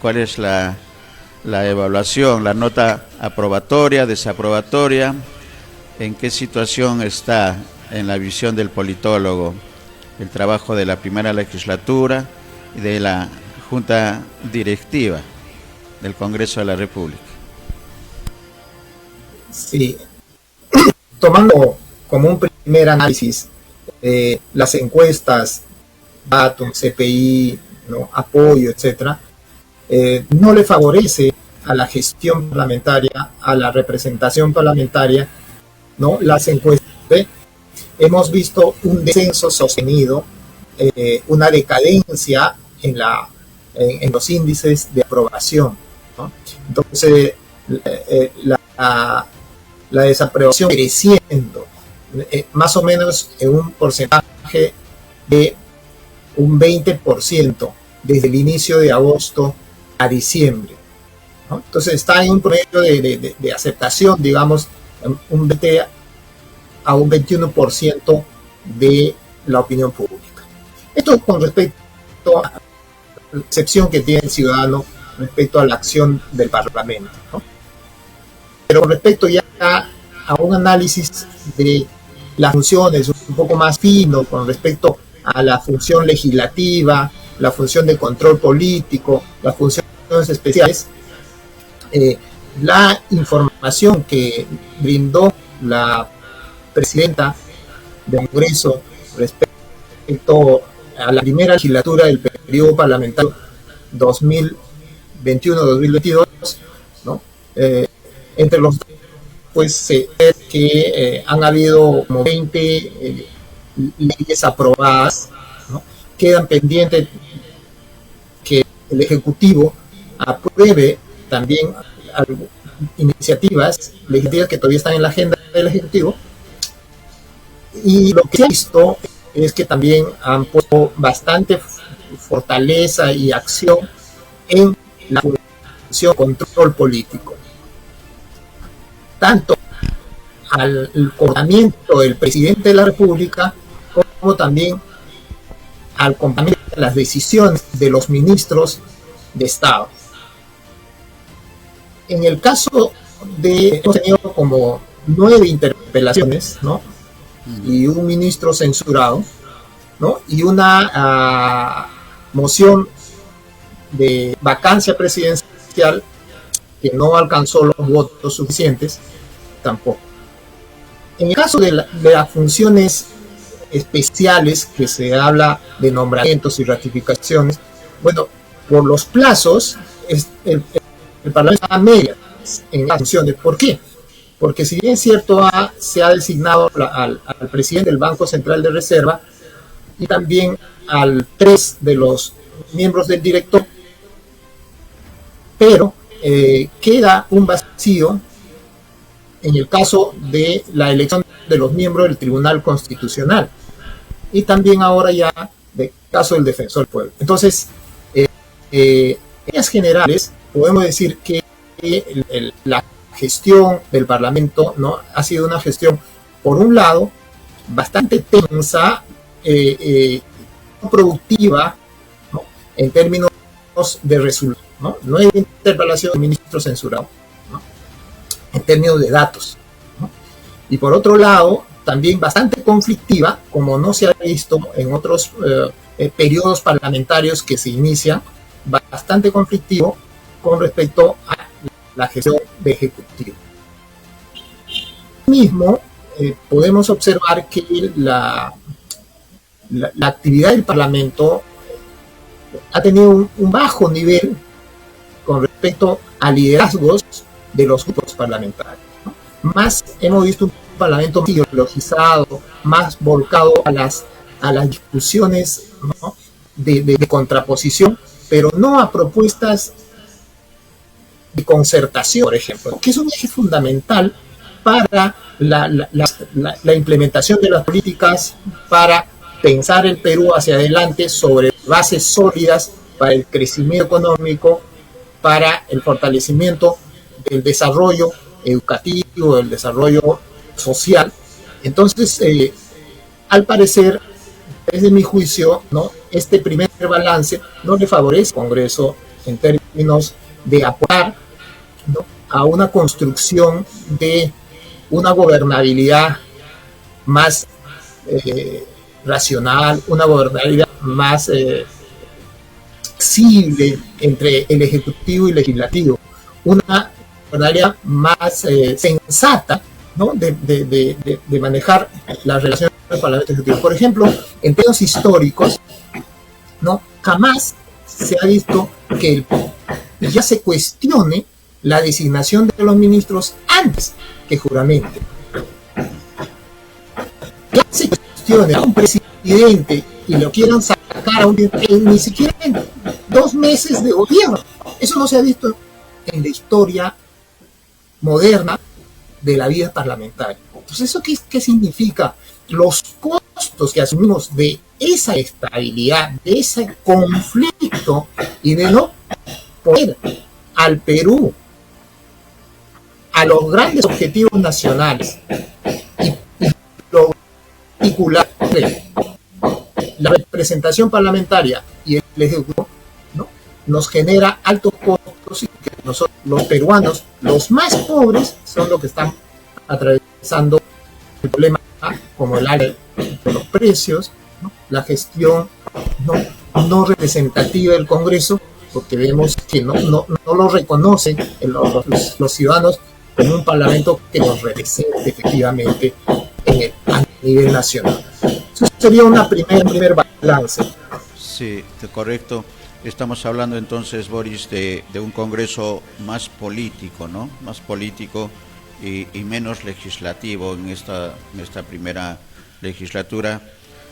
cuál es la evaluación, la nota aprobatoria, desaprobatoria, en qué situación está en la visión del politólogo el trabajo de la primera legislatura y de la Junta Directiva del Congreso de la República. Sí, tomando como un primer análisis las encuestas, Datum, CPI, ¿no?, apoyo, etcétera, no le favorece a la gestión parlamentaria, a la representación parlamentaria, ¿no?, las encuestas. Hemos visto un descenso sostenido, una decadencia en los índices de aprobación, ¿no? Entonces, la desaprobación creciendo, más o menos en un porcentaje de un 20% desde el inicio de agosto a diciembre, ¿no? Entonces está en un promedio de aceptación, digamos, un 20 a un 21% de la opinión pública. Esto con respecto a la percepción que tiene el ciudadano respecto a la acción del Parlamento, ¿no? Pero con respecto ya a un análisis de las funciones un poco más fino con respecto a la función legislativa, la función de control político, las funciones especiales, la información que brindó la presidenta del Congreso respecto a la primera legislatura del periodo parlamentario 2021-2022, ¿no? Entre los pues se ve que han habido como 20 leyes aprobadas, ¿no? Quedan pendientes que el Ejecutivo apruebe también iniciativas legislativas que todavía están en la agenda del Ejecutivo. Y lo que se ha visto es que también han puesto bastante fortaleza y acción en la función control político, tanto al comportamiento del presidente de la República como también al comportamiento de las decisiones de los ministros de Estado. En el caso de, hemos tenido como 9 interpelaciones, ¿no?, y un ministro censurado, ¿no?, y una moción de vacancia presidencial que no alcanzó los votos suficientes tampoco. En el caso de las funciones especiales, que se habla de nombramientos y ratificaciones, bueno, por los plazos, el Parlamento está a medias en las funciones. ¿Por qué? Porque si bien es cierto, se ha designado al presidente del Banco Central de Reserva y también al 3 de los miembros del directorio, pero queda un vacío en el caso de la elección de los miembros del Tribunal Constitucional y también ahora ya del caso del Defensor del Pueblo. Entonces, en líneas generales, podemos decir que la gestión del Parlamento, ¿no?, ha sido una gestión, por un lado, bastante tensa, productiva, ¿no?, en términos de resultados, ¿no? No hay interpelación del ministro censurado, ¿no?, en términos de datos, ¿no? Y por otro lado, también bastante conflictiva, como no se ha visto en otros periodos parlamentarios que se inician, bastante conflictivo con respecto a la gestión de Ejecutivo. Mismo, podemos observar que la actividad del Parlamento ha tenido un bajo nivel con respecto a liderazgos de los grupos parlamentarios, ¿no? Más hemos visto un Parlamento más ideologizado, más volcado a las discusiones, ¿no?, de contraposición, pero no a propuestas de concertación, por ejemplo, que es un eje fundamental para la implementación de las políticas, para pensar el Perú hacia adelante sobre bases sólidas para el crecimiento económico, para el fortalecimiento del desarrollo educativo, del desarrollo social. Entonces, al parecer, desde mi juicio, ¿no?, este primer balance no le favorece al Congreso en términos términos de apoyar, ¿no?, a una construcción de una gobernabilidad más racional, una gobernabilidad más flexible entre el Ejecutivo y el Legislativo, una gobernabilidad más sensata, ¿no?, de manejar las relaciones del Parlamento Ejecutivo. Por ejemplo, en términos históricos, ¿no?, jamás se ha visto que ya se cuestione la designación de los ministros antes que juramente. Ya se cuestione a un presidente y lo quieran sacar a ni siquiera en 2 meses de gobierno. Eso no se ha visto en la historia moderna de la vida parlamentaria. Entonces, ¿eso qué significa? Los costos que asumimos de esa estabilidad, de ese conflicto y de no poner al Perú a los grandes objetivos nacionales y lo particular, la representación parlamentaria y el Ejecutivo, ¿no?, nos genera altos costos, y que nosotros, los peruanos, los más pobres, son los que están atravesando el problema, como el área de los precios, ¿no?, la gestión no representativa del Congreso, porque vemos que no lo reconocen los ciudadanos como un parlamento que nos represente efectivamente a nivel nacional. Eso sería un primer balance. Sí, correcto. Estamos hablando entonces, Boris, de un Congreso más político, ¿no? Más político y menos legislativo en esta primera legislatura,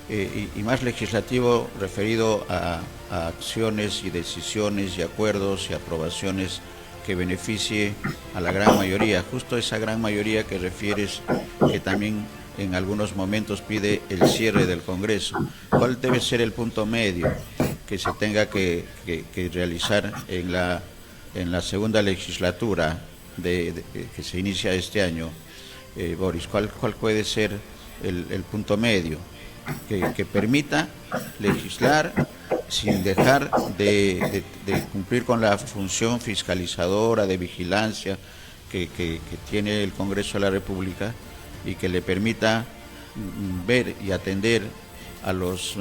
y más legislativo referido a acciones y decisiones y acuerdos y aprobaciones que beneficie a la gran mayoría, justo esa gran mayoría que refieres, que también en algunos momentos pide el cierre del Congreso. ¿Cuál debe ser el punto medio que se tenga que realizar en la segunda legislatura que se inicia este año? Boris, ¿cuál puede ser el punto medio que permita legislar sin dejar de cumplir con la función fiscalizadora, de vigilancia que tiene el Congreso de la República, y que le permita ver y atender a los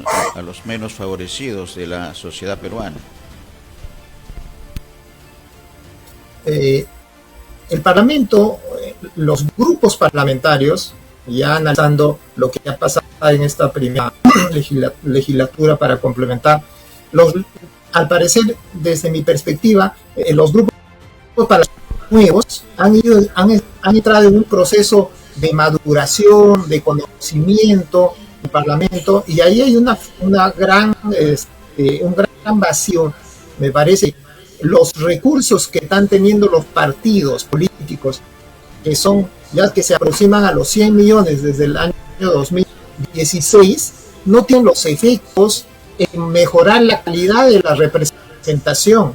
menos favorecidos de la sociedad peruana? El Parlamento, los grupos parlamentarios, ya analizando lo que ha pasado en esta primera legislatura para complementar, al parecer, desde mi perspectiva, los grupos nuevos han entrado en un proceso de maduración, de conocimiento del Parlamento, y ahí hay un gran vacío, me parece. Los recursos que están teniendo los partidos políticos, que se aproximan a los 100 millones desde el año 2016, no tienen los efectos en mejorar la calidad de la representación.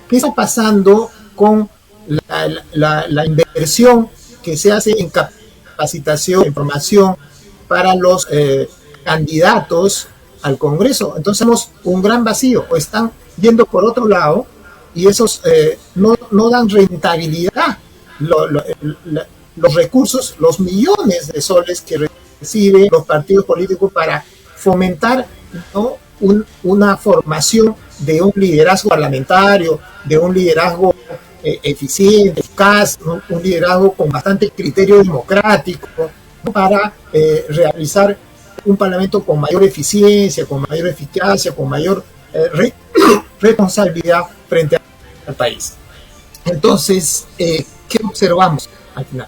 ¿Qué está pasando con la inversión que se hace en capacitación, en formación para los candidatos al Congreso? Entonces tenemos un gran vacío, o están yendo por otro lado, y esos no dan rentabilidad. Los recursos, los millones de soles que reciben los partidos políticos para fomentar, ¿no?, una formación de un liderazgo parlamentario, de un liderazgo eficiente, eficaz, ¿no?, un liderazgo con bastante criterio democrático, ¿no?, para realizar un parlamento con mayor eficiencia, con mayor eficacia, con mayor responsabilidad frente al país. Entonces, ¿qué observamos al final?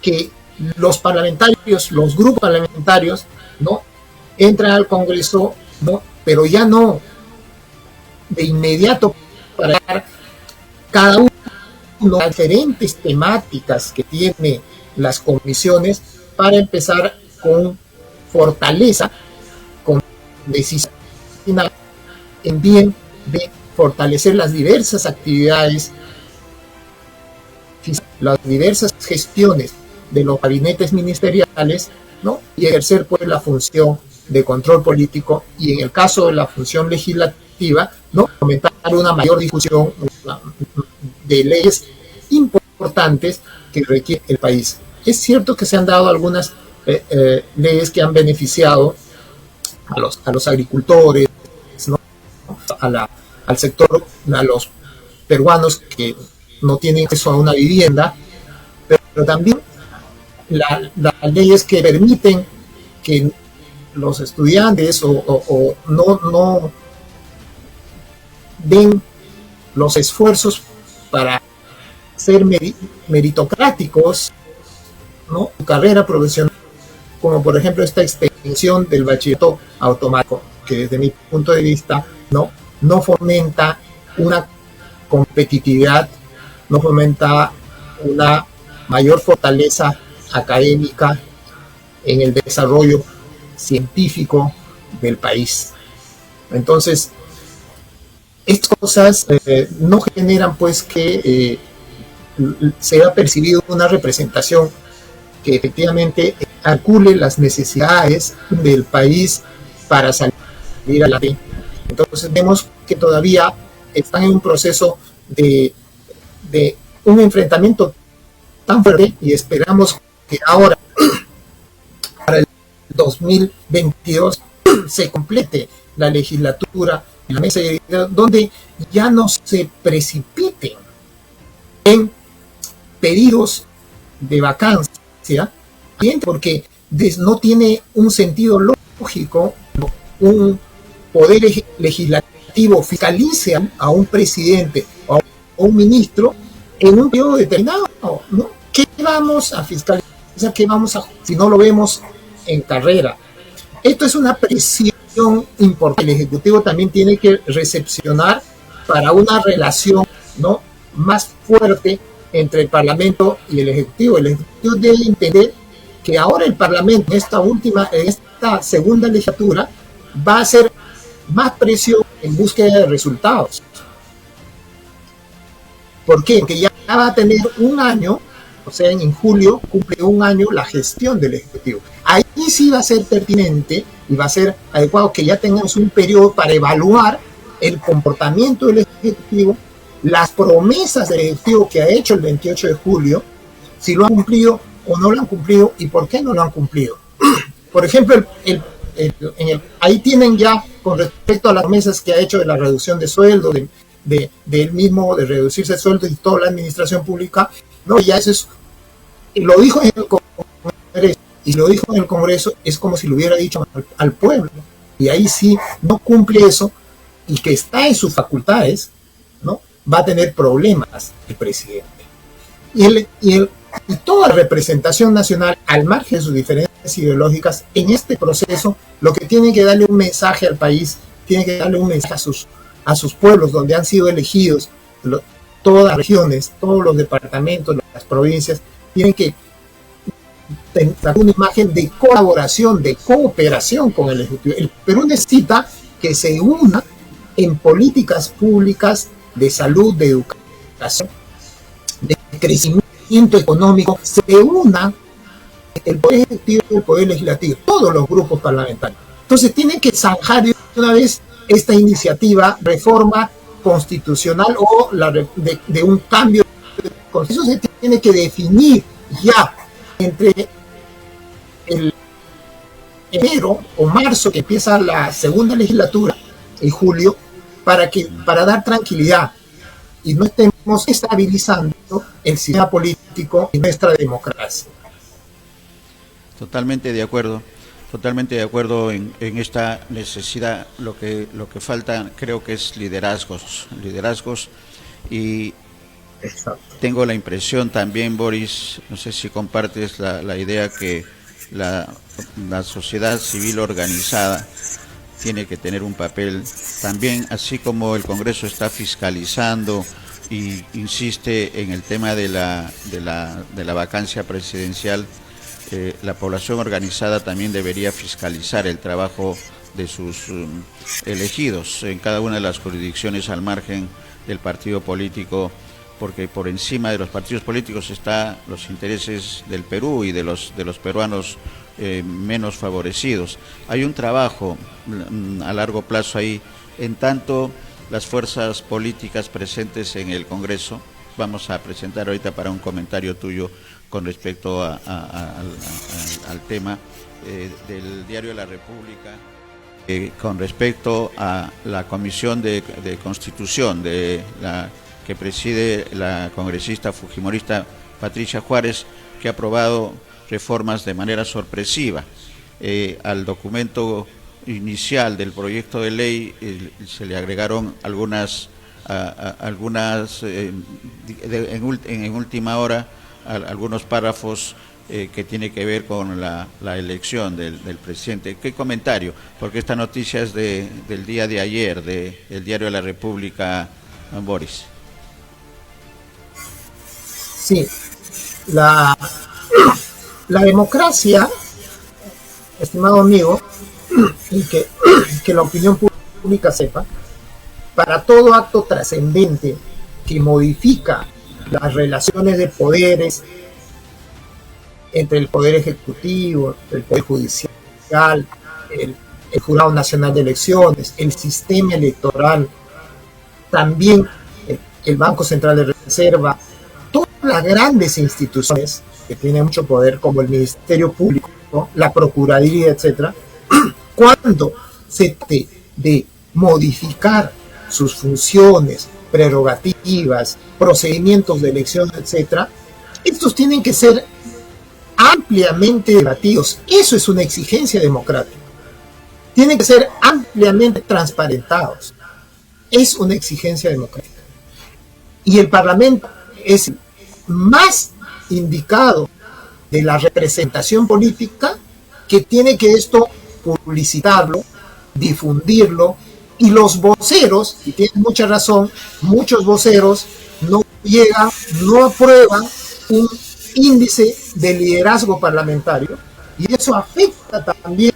Que los parlamentarios, los grupos parlamentarios, ¿no?, entran al Congreso, ¿no?, pero ya no de inmediato, para cada uno de las diferentes temáticas que tiene las comisiones, para empezar con fortaleza, con decisión final, en bien de fortalecer las diversas actividades, las diversas gestiones de los gabinetes ministeriales, ¿no?, y ejercer pues la función de control político, y en el caso de la función legislativa, ¿no?, fomentar una mayor difusión, de leyes importantes que requiere el país. Es cierto que se han dado algunas leyes que han beneficiado a los agricultores, ¿no? Al sector, a los peruanos que no tienen acceso a una vivienda, pero también las leyes que permiten que los estudiantes o no den los esfuerzos para ser meritocráticos, ¿no? Su carrera profesional, como por ejemplo esta extensión del bachillerato automático, que desde mi punto de vista no fomenta una competitividad, no fomenta una mayor fortaleza académica en el desarrollo científico del país. Entonces, estas cosas no generan pues que sea percibido una representación que efectivamente calcule las necesidades del país para salir adelante. Entonces vemos que todavía están en un proceso de un enfrentamiento tan fuerte y esperamos que ahora, para el 2022, se complete la legislatura en la mesa donde ya no se precipiten en pedidos de vacancia, porque no tiene un sentido lógico un poder legislativo fiscalice a un presidente o a un ministro en un periodo determinado, ¿no? ¿Qué vamos a fiscalizar? ¿Qué vamos a, si no lo vemos en carrera? Esto es una presión importante. El Ejecutivo también tiene que recepcionar para una relación, ¿no?, más fuerte entre el Parlamento y el Ejecutivo. El Ejecutivo debe entender que ahora el Parlamento, en esta segunda legislatura, va a hacer más presión en búsqueda de resultados. ¿Por qué? Porque ya va a tener un año, o sea, en julio cumple un año la gestión del Ejecutivo. Ahí sí va a ser pertinente y va a ser adecuado que ya tengamos un periodo para evaluar el comportamiento del Ejecutivo, las promesas del Ejecutivo que ha hecho el 28 de julio, si lo han cumplido o no lo han cumplido y por qué no lo han cumplido. Por ejemplo, ahí tienen ya, con respecto a las promesas que ha hecho de la reducción de sueldo, de él mismo, de reducirse el sueldo y toda la administración pública, no, ya eso es, lo dijo en el Congreso, y lo dijo en el Congreso, es como si lo hubiera dicho al pueblo, y ahí sí no cumple eso, y que está en sus facultades, ¿no?, va a tener problemas el presidente. Y toda representación nacional, al margen de sus diferencias ideológicas, en este proceso, lo que tiene que darle un mensaje al país, tiene que darle un mensaje a sus pueblos, donde han sido elegidos, todas las regiones, todos los departamentos, las provincias, tienen que tener una imagen de colaboración, de cooperación con el Ejecutivo. El Perú necesita que se una en políticas públicas de salud, de educación, de crecimiento económico, se una el Poder Ejecutivo y el Poder Legislativo, todos los grupos parlamentarios. Entonces tienen que zanjar de una vez esta iniciativa, reforma constitucional o de un cambio. Eso se tiene que definir ya entre el enero o marzo, que empieza la segunda legislatura, en julio, para dar tranquilidad y no estemos estabilizando el sistema político y nuestra democracia. Totalmente de acuerdo en esta necesidad. Lo que falta, creo que es liderazgos, y exacto. Tengo la impresión también, Boris, no sé si compartes la idea que la sociedad civil organizada tiene que tener un papel también, así como el Congreso está fiscalizando y insiste en el tema de la vacancia presidencial. La población organizada también debería fiscalizar el trabajo de sus elegidos en cada una de las jurisdicciones al margen del partido político, porque por encima de los partidos políticos están los intereses del Perú y de los peruanos menos favorecidos. Hay un trabajo a largo plazo ahí, en tanto las fuerzas políticas presentes en el Congreso. Vamos a presentar ahorita para un comentario tuyo con respecto al tema del Diario de la República, con respecto a la Comisión de Constitución que preside la congresista fujimorista Patricia Juárez, que ha aprobado reformas de manera sorpresiva. Al documento inicial del proyecto de ley se le agregaron algunas en última hora algunos párrafos que tiene que ver con la elección del presidente. ¿Qué comentario? Porque esta noticia es del día de ayer, del Diario de la República, Boris. Sí, la democracia, estimado amigo, y que la opinión pública sepa, para todo acto trascendente que modifica las relaciones de poderes entre el Poder Ejecutivo, el Poder Judicial, el Jurado Nacional de Elecciones, el sistema electoral, también el Banco Central de Reserva, todas las grandes instituciones que tienen mucho poder, como el Ministerio Público, ¿no?, la Procuraduría, etcétera, cuando se trate de modificar sus funciones, prerrogativas, procedimientos de elección, etcétera, estos tienen que ser ampliamente debatidos. Eso es una exigencia democrática. Tienen que ser ampliamente transparentados. Es una exigencia democrática. Y el Parlamento es más indicado de la representación política, que tiene que esto publicitarlo, difundirlo, y los voceros, y tienen mucha razón, muchos voceros no llegan, no aprueban un índice de liderazgo parlamentario, y eso afecta también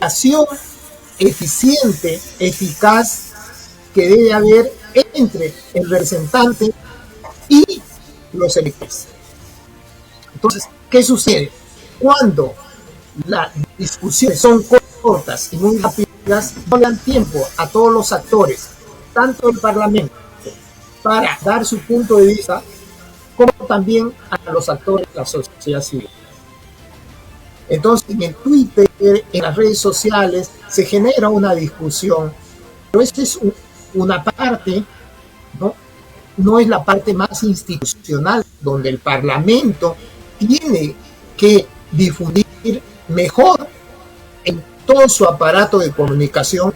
la acción eficiente, eficaz que debe haber entre el representante y los electores. Entonces, ¿qué sucede? Cuando las discusiones son cortas y muy rápidas, no dan tiempo a todos los actores, tanto el Parlamento, para dar su punto de vista, como también a los actores de la sociedad civil. Entonces, en el Twitter, en las redes sociales, se genera una discusión, pero esta es una parte, ¿no? No es la parte más institucional, donde el Parlamento tiene que difundir mejor en todo su aparato de comunicación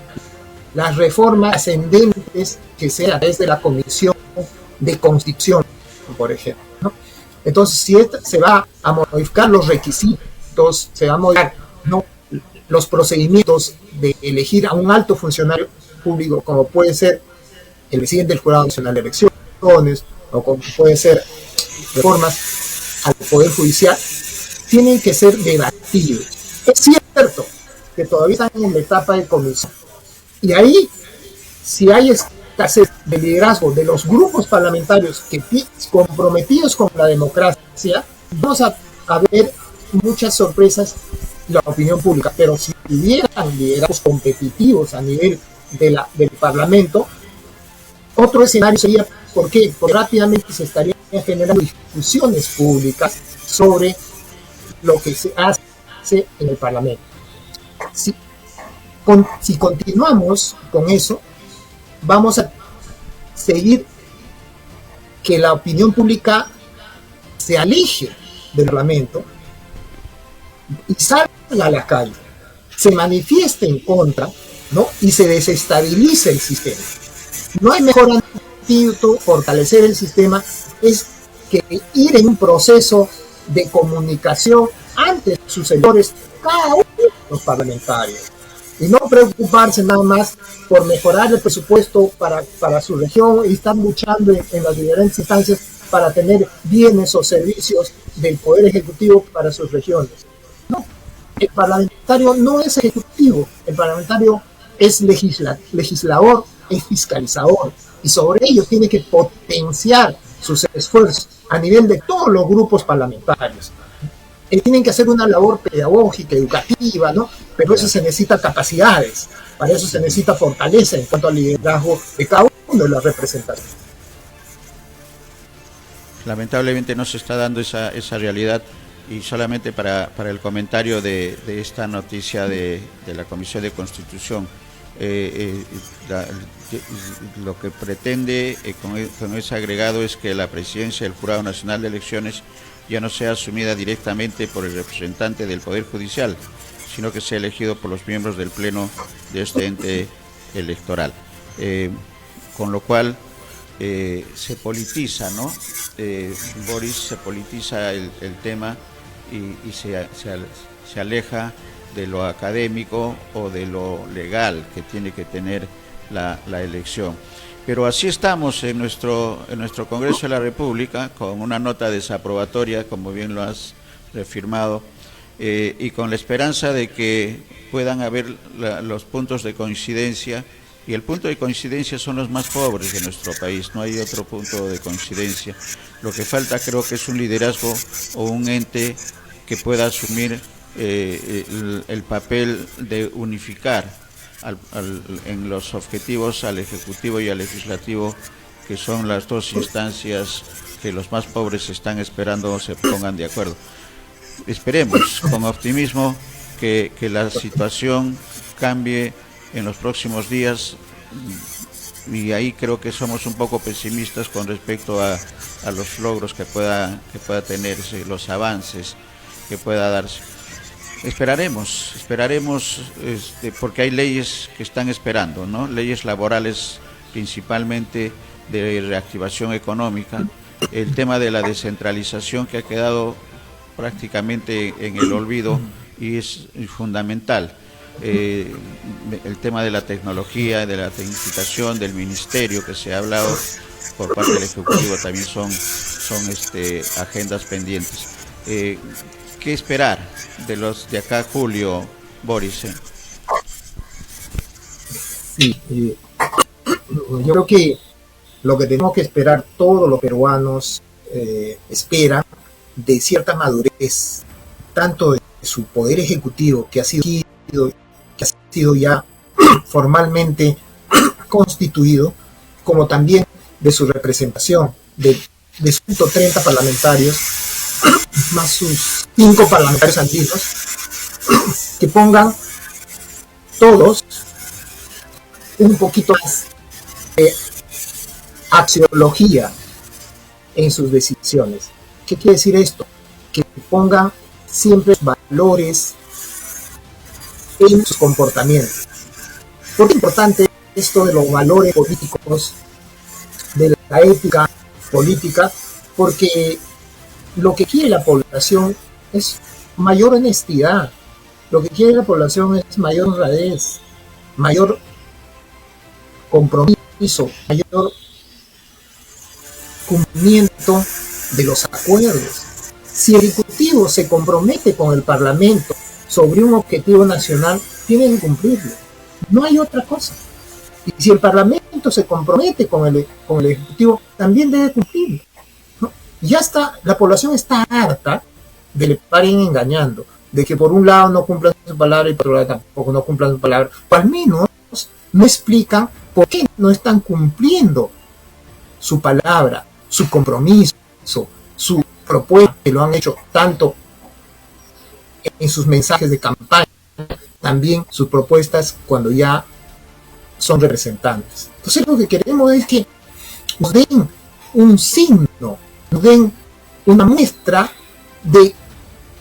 las reformas ascendentes que sean a través de la Comisión de Constitución, por ejemplo, ¿no? Entonces, si se va a modificar los requisitos, se va a modificar, ¿no?, los procedimientos de elegir a un alto funcionario público, como puede ser el presidente del Jurado Nacional de Elecciones, o como puede ser reformas al Poder Judicial, tienen que ser debatidos. Es cierto que todavía están en la etapa de comisión, y ahí, si hay escasez de liderazgo de los grupos parlamentarios que comprometidos con la democracia, vamos a ver muchas sorpresas en la opinión pública. Pero si tuvieran liderazgos competitivos a nivel del Parlamento, otro escenario sería, ¿por qué? Porque rápidamente se estarían generando discusiones públicas sobre lo que se hace en el Parlamento. Si continuamos con eso, vamos a seguir que la opinión pública se aleje del Parlamento y salga a la calle, se manifieste en contra, ¿no?, y se desestabilice el sistema. No hay mejor antídoto, fortalecer el sistema, es que ir en un proceso de comunicación ante sus electores, cada uno de los parlamentarios, y no preocuparse nada más por mejorar el presupuesto para su región y estar luchando en las diferentes instancias para tener bienes o servicios del Poder Ejecutivo para sus regiones. No, el parlamentario no es ejecutivo, el parlamentario es legislador, es fiscalizador, y sobre ello tiene que potenciar sus esfuerzos a nivel de todos los grupos parlamentarios. Tienen que hacer una labor pedagógica, educativa, ¿no? Pero eso se necesita capacidades. Para eso se necesita fortaleza en cuanto al liderazgo de cada uno de las representaciones. Lamentablemente no se está dando esa realidad, y solamente para el comentario de esta noticia de la Comisión de Constitución, lo que pretende con ese agregado es que la presidencia del Jurado Nacional de Elecciones ya no sea asumida directamente por el representante del Poder Judicial, sino que sea elegido por los miembros del Pleno de este ente electoral. Con lo cual se politiza, ¿no? Boris, se politiza el tema y se aleja de lo académico o de lo legal que tiene que tener la elección. Pero así estamos en nuestro Congreso de la República, con una nota desaprobatoria, como bien lo has reafirmado, y con la esperanza de que puedan haber los puntos de coincidencia, y el punto de coincidencia son los más pobres de nuestro país, no hay otro punto de coincidencia. Lo que falta, creo que es un liderazgo o un ente que pueda asumir el papel de unificar en los objetivos al Ejecutivo y al Legislativo, que son las dos instancias que los más pobres están esperando se pongan de acuerdo. Esperemos con optimismo que la situación cambie en los próximos días, y ahí creo que somos un poco pesimistas con respecto a los logros que pueda tenerse, los avances que pueda darse. Esperaremos, porque hay leyes que están esperando, ¿no? Leyes laborales, principalmente de reactivación económica, el tema de la descentralización, que ha quedado prácticamente en el olvido y es fundamental. El tema de la tecnología, de la tecnificación del ministerio, que se ha hablado por parte del Ejecutivo, también son agendas pendientes. ¿Qué esperar de los de acá, Julio, Boris? Sí, yo creo que lo que tenemos que esperar todos los peruanos esperan de cierta madurez, tanto de su poder ejecutivo, que ha sido ya formalmente constituido, como también de su representación, de sus 130 parlamentarios, más sus 5 parlamentarios antiguos, que pongan todos un poquito más de axiología en sus decisiones. ¿Qué quiere decir esto? Que pongan siempre valores en sus comportamientos. ¿Por qué es importante esto de los valores políticos, de la ética política? Porque lo que quiere la población es mayor honestidad, lo que quiere la población es mayor honradez, mayor compromiso, mayor cumplimiento de los acuerdos. Si el Ejecutivo se compromete con el Parlamento sobre un objetivo nacional, tiene que cumplirlo. No hay otra cosa. Y si el Parlamento se compromete con el Ejecutivo, también debe cumplirlo, ¿no? Ya está, la población está harta de le paren engañando, de que por un lado no cumplan su palabra y por otro lado tampoco no cumplan su palabra, o al menos no explican por qué no están cumpliendo su palabra, su compromiso, su propuesta, que lo han hecho tanto en sus mensajes de campaña, también sus propuestas cuando ya son representantes. Entonces lo que queremos es que nos den un signo, nos den una muestra de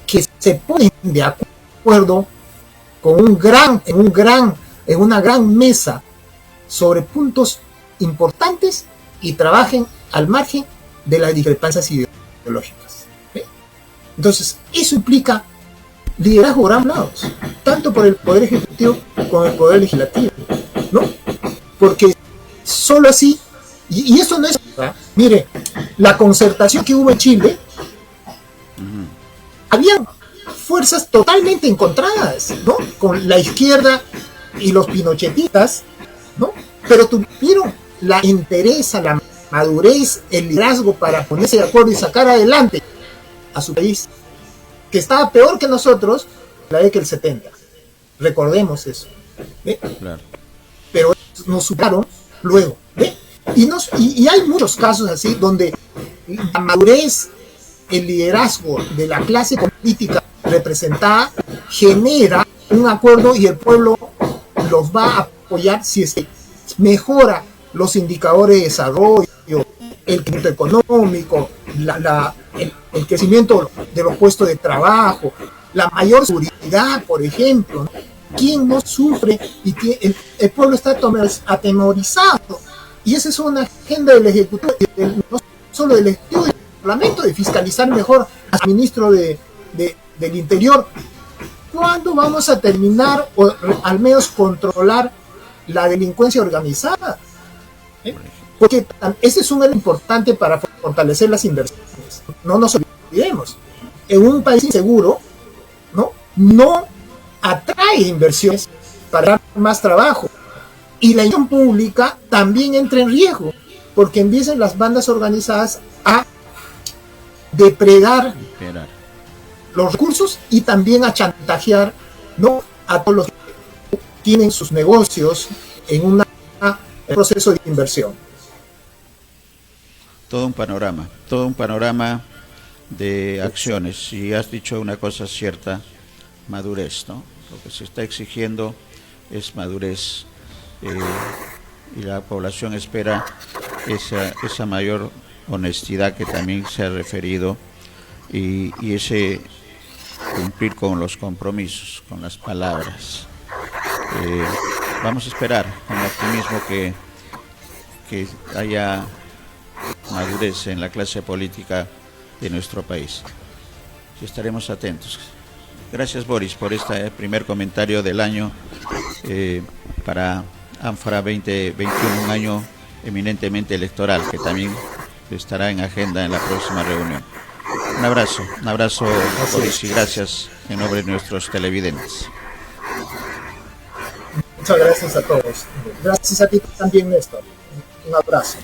que se ponen de acuerdo con en una gran mesa sobre puntos importantes y trabajen al margen de las discrepancias ideológicas. Entonces, eso implica liderazgo por ambos lados, tanto por el Poder Ejecutivo como el Poder Legislativo, ¿no? Porque solo así, y eso no es... Mire, la concertación que hubo en Chile, había fuerzas totalmente encontradas, ¿no? Con la izquierda y los pinochetistas, ¿no? Pero tuvieron la entereza, la madurez, el liderazgo para ponerse de acuerdo y sacar adelante a su país, que estaba peor que nosotros la década del 70. Recordemos eso. ¿Ve? Claro. Pero nos superaron luego. ¿Ve? Y hay muchos casos así donde la madurez, el liderazgo de la clase política representada genera un acuerdo y el pueblo los va a apoyar si es que mejora los indicadores de desarrollo, el crecimiento económico, el crecimiento de los puestos de trabajo, la mayor seguridad, por ejemplo. ¿Quién no sufre? Y el pueblo está atemorizado. Y esa es una agenda del Ejecutivo, no solo del Ejecutivo, del Parlamento, de fiscalizar mejor al ministro del Interior. ¿Cuándo vamos a terminar o al menos controlar la delincuencia organizada? Porque ese es un elemento importante para fortalecer las inversiones. No nos olvidemos. En un país inseguro, no atrae inversiones para dar más trabajo. Y la inversión pública también entra en riesgo, porque empiezan las bandas organizadas a depredar los recursos y también a chantajear, a todos los que tienen sus negocios en un proceso de inversión. Todo un panorama de acciones. Y has dicho una cosa cierta, madurez, ¿no? Lo que se está exigiendo es madurez, y la población espera esa mayor honestidad que también se ha referido, y ese cumplir con los compromisos, con las palabras. Vamos a esperar con optimismo que haya madurez en la clase política de nuestro país. Y estaremos atentos. Gracias, Boris, por este primer comentario del año para Ánfora 2021, un año eminentemente electoral, que también estará en agenda en la próxima reunión. Un abrazo, Boris, y gracias en nombre de nuestros televidentes. Muchas gracias a todos. Gracias a ti también, Néstor. Un abrazo.